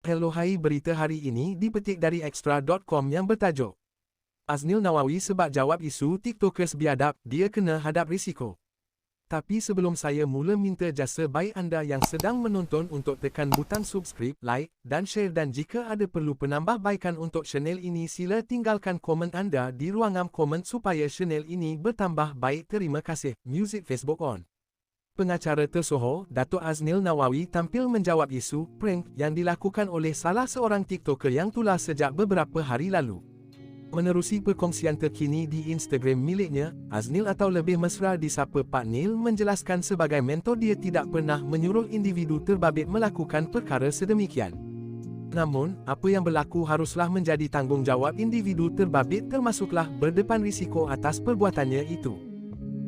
Hello, hai, berita hari ini dipetik dari Extra.com yang bertajuk Aznil Nawawi sebab jawab isu TikTokers biadab, dia kena hadap risiko. Tapi sebelum saya mula, minta jasa baik anda yang sedang menonton untuk tekan butang subscribe, like dan share, dan jika ada perlu penambahbaikan untuk channel ini, sila tinggalkan komen anda di ruangan komen supaya channel ini bertambah baik. Terima kasih. Music Facebook on. Pengacara tersohor, Datuk Aznil Nawawi tampil menjawab isu prank yang dilakukan oleh salah seorang TikToker yang tular sejak beberapa hari lalu. Menerusi perkongsian terkini di Instagram miliknya, Aznil atau lebih mesra disapa Pak Nil menjelaskan sebagai mentor dia tidak pernah menyuruh individu terbabit melakukan perkara sedemikian. Namun, apa yang berlaku haruslah menjadi tanggungjawab individu terbabit, termasuklah berdepan risiko atas perbuatannya itu.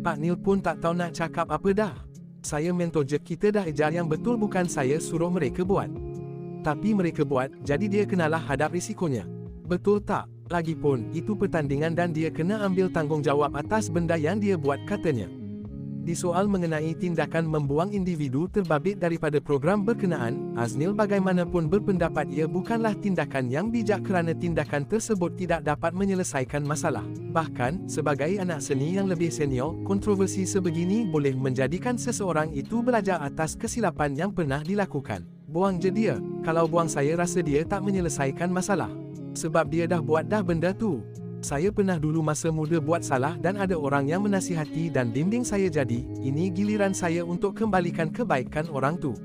Pak Nil pun tak tahu nak cakap apa dah. Saya mentor je, kita dah ajar yang betul, bukan saya suruh mereka buat. Tapi mereka buat, jadi dia kenalah hadap risikonya. Betul tak? Lagipun, itu pertandingan dan dia kena ambil tanggungjawab atas benda yang dia buat, katanya. Disoal mengenai tindakan membuang individu terbabit daripada program berkenaan, Aznil bagaimanapun berpendapat ia bukanlah tindakan yang bijak kerana tindakan tersebut tidak dapat menyelesaikan masalah. Bahkan, sebagai anak seni yang lebih senior, kontroversi sebegini boleh menjadikan seseorang itu belajar atas kesilapan yang pernah dilakukan. Buang je dia. Kalau buang, saya rasa dia tak menyelesaikan masalah. Sebab dia dah buat dah benda tu. Saya pernah dulu masa muda buat salah dan ada orang yang menasihati dan bimbing saya, jadi ini giliran saya untuk kembalikan kebaikan orang tu.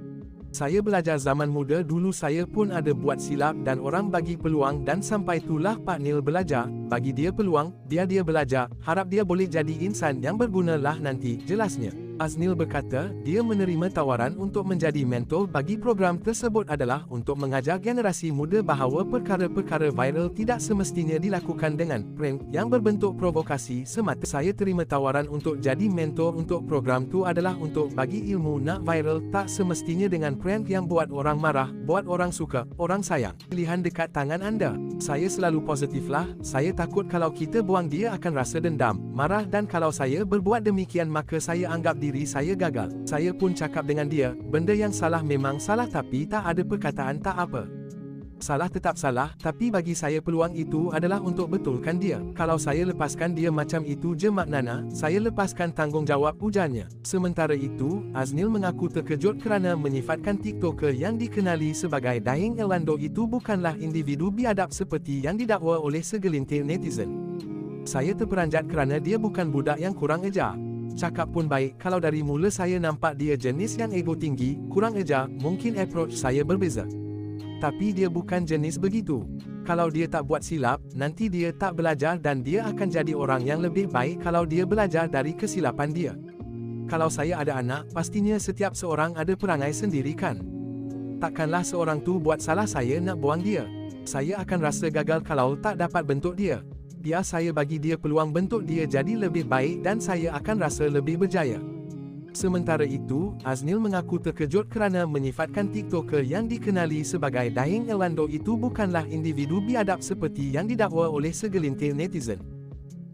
Saya belajar zaman muda dulu, saya pun ada buat silap dan orang bagi peluang, dan sampai itulah Pak Nil belajar, bagi dia peluang, dia belajar, harap dia boleh jadi insan yang berguna lah nanti, jelasnya. Aznil berkata, dia menerima tawaran untuk menjadi mentor bagi program tersebut adalah untuk mengajar generasi muda bahawa perkara-perkara viral tidak semestinya dilakukan dengan prank yang berbentuk provokasi semata. Saya terima tawaran untuk jadi mentor untuk program tu adalah untuk bagi ilmu nak viral, tak semestinya dengan prank yang buat orang marah, buat orang suka, orang sayang. Pilihan dekat tangan anda. Saya selalu positif lah, saya takut kalau kita buang dia akan rasa dendam, marah, dan kalau saya berbuat demikian maka saya anggap diri saya gagal. Saya pun cakap dengan dia, benda yang salah memang salah, tapi tak ada perkataan tak apa. Salah tetap salah, tapi bagi saya peluang itu adalah untuk betulkan dia. Kalau saya lepaskan dia macam itu je maknanya, saya lepaskan tanggungjawab, ujarnya. Sementara itu, Aznil mengaku terkejut kerana menyifatkan TikToker yang dikenali sebagai Daing Elwando itu bukanlah individu biadab seperti yang didakwa oleh segelintir netizen. Saya terperanjat kerana dia bukan budak yang kurang ajar. Cakap pun baik, kalau dari mula saya nampak dia jenis yang ego tinggi, kurang ajar, mungkin approach saya berbeza. Tapi dia bukan jenis begitu. Kalau dia tak buat silap, nanti dia tak belajar dan dia akan jadi orang yang lebih baik kalau dia belajar dari kesilapan dia. Kalau saya ada anak, pastinya setiap seorang ada perangai sendiri kan. Takkanlah seorang tu buat salah saya nak buang dia. Saya akan rasa gagal kalau tak dapat bentuk dia. Biar saya bagi dia peluang bentuk dia jadi lebih baik dan saya akan rasa lebih berjaya. Sementara itu, Aznil mengaku terkejut kerana menyifatkan TikToker yang dikenali sebagai Daing Elwando itu bukanlah individu biadab seperti yang didakwa oleh segelintir netizen.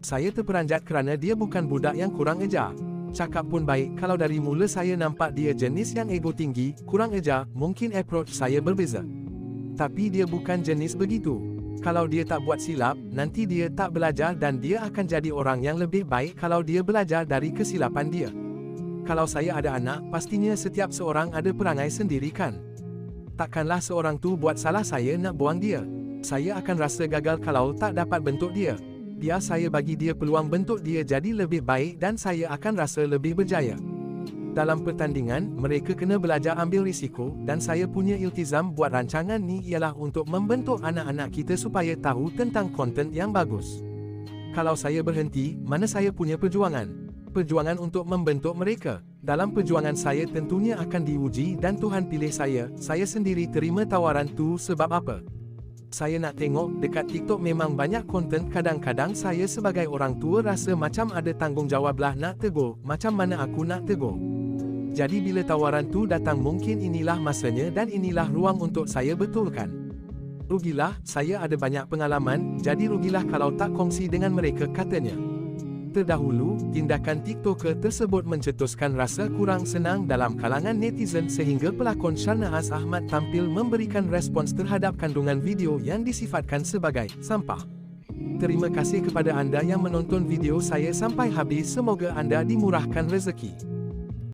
Saya terperanjat kerana dia bukan budak yang kurang ajar. Cakap pun baik, kalau dari mula saya nampak dia jenis yang ego tinggi, kurang ajar, mungkin approach saya berbeza. Tapi dia bukan jenis begitu. Kalau dia tak buat silap, nanti dia tak belajar dan dia akan jadi orang yang lebih baik kalau dia belajar dari kesilapan dia. Kalau saya ada anak, pastinya setiap seorang ada perangai sendiri kan. Takkanlah seorang tu buat salah saya nak buang dia. Saya akan rasa gagal kalau tak dapat bentuk dia. Biar saya bagi dia peluang bentuk dia jadi lebih baik dan saya akan rasa lebih berjaya. Dalam pertandingan, mereka kena belajar ambil risiko, dan saya punya iltizam buat rancangan ni ialah untuk membentuk anak-anak kita supaya tahu tentang konten yang bagus. Kalau saya berhenti, mana saya punya perjuangan? Perjuangan untuk membentuk mereka. Dalam perjuangan saya tentunya akan diuji dan Tuhan pilih saya sendiri terima tawaran tu sebab apa? Saya nak tengok, dekat TikTok memang banyak konten, kadang-kadang saya sebagai orang tua rasa macam ada tanggungjawab lah nak tegur, macam mana aku nak tegur? Jadi bila tawaran tu datang mungkin inilah masanya dan inilah ruang untuk saya betulkan. Rugilah, saya ada banyak pengalaman, jadi rugilah kalau tak kongsi dengan mereka, katanya. Terdahulu, tindakan TikToker tersebut mencetuskan rasa kurang senang dalam kalangan netizen sehingga pelakon Sharnaaz Ahmad tampil memberikan respons terhadap kandungan video yang disifatkan sebagai sampah. Terima kasih kepada anda yang menonton video saya sampai habis. Semoga anda dimurahkan rezeki.